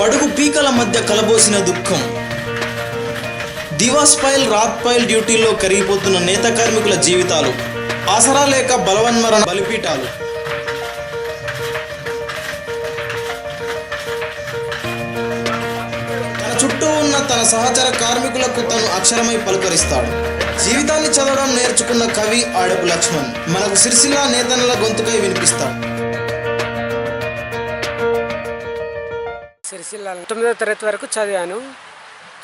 పడుగు పీకల మధ్య కలబోసిన దుఃఖం. దివాస్ పైల్ రాత్ పైల్ డ్యూటీల్లో కరిగిపోతున్న నేత కార్మికుల జీవితాలు, ఆసరా లేక బలవన్మరణ బలిపీఠాలు. తన చుట్టూ ఉన్న తన సహచర కార్మికులకు తను అక్షరమై పలుకరిస్తాడు. జీవితాన్ని చదవడం నేర్చుకున్న కవి ఆడపు లక్ష్మణ్ మనకు సిరిసిల్ల నేతన్నల గొంతుకై వినిపిస్తాడు. సిరిసిల్ల 9వ తరగతి వరకు చదివాను.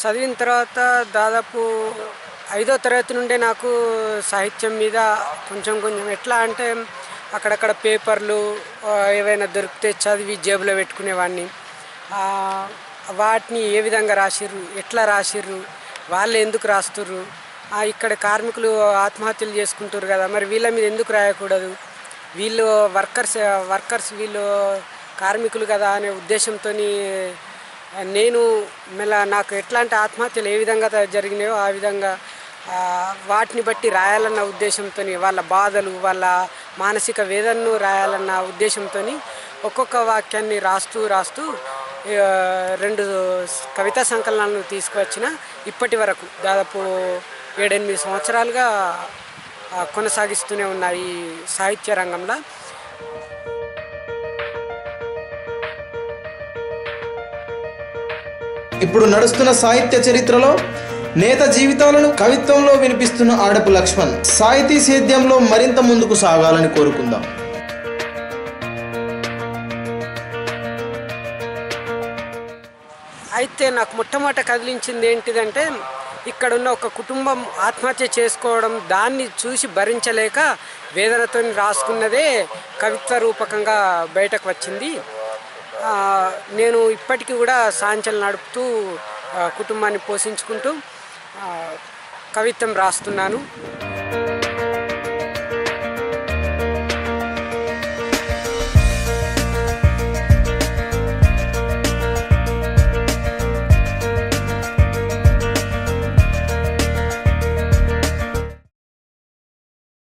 చదివిన తర్వాత దాదాపు 5వ తరగతి నుండే నాకు సాహిత్యం మీద కొంచెం ఎట్లా అంటే అక్కడక్కడ పేపర్లు ఏవైనా దొరికితే చదివి జేబులో పెట్టుకునేవాడిని. వాటిని ఏ విధంగా రాసిర్రు, ఎట్లా రాసిర్రు, వాళ్ళు ఎందుకు రాస్తుర్రు, ఇక్కడ కార్మికులు ఆత్మహత్యలు చేసుకుంటారు కదా, మరి వీళ్ళ మీద ఎందుకు రాయకూడదు, వీళ్ళు వర్కర్స్ వీళ్ళు కార్మికులు కదా అనే ఉద్దేశంతో నేను నాకు ఎట్లాంటి ఆత్మహత్యలు ఏ విధంగా జరిగినాయో ఆ విధంగా వాటిని బట్టి రాయాలన్న ఉద్దేశంతో, వాళ్ళ బాధలు వాళ్ళ మానసిక వేదనను రాయాలన్న ఉద్దేశంతో ఒక్కొక్క వాక్యాన్ని రాస్తూ 2 కవితా సంకలనాలను తీసుకువచ్చిన. ఇప్పటి వరకు దాదాపు 7-8 సంవత్సరాలుగా కొనసాగిస్తూనే ఉన్నాయి ఈ సాహిత్య రంగంలో. ఇప్పుడు నడుస్తున్న సాహిత్య చరిత్రలో నేత జీవితాలను కవిత్వంలో వినిపిస్తున్న ఆడపు లక్ష్మణ్ సాహితీ సేద్యంలో మరింత ముందుకు సాగాలని కోరుకుందాం. అయితే నాకు మొట్టమొదట కదిలించింది ఏంటిదంటే, ఇక్కడున్న ఒక కుటుంబం ఆత్మహత్య చేసుకోవడం, దాన్ని చూసి భరించలేక వేదనతో రాసుకున్నదే కవిత్వ రూపకంగా బయటకు వచ్చింది. నేను ఇప్పటికీ కూడా సాంచలు నడుపుతూ కుటుంబాన్ని పోషించుకుంటూ కవిత్వం రాస్తున్నాను.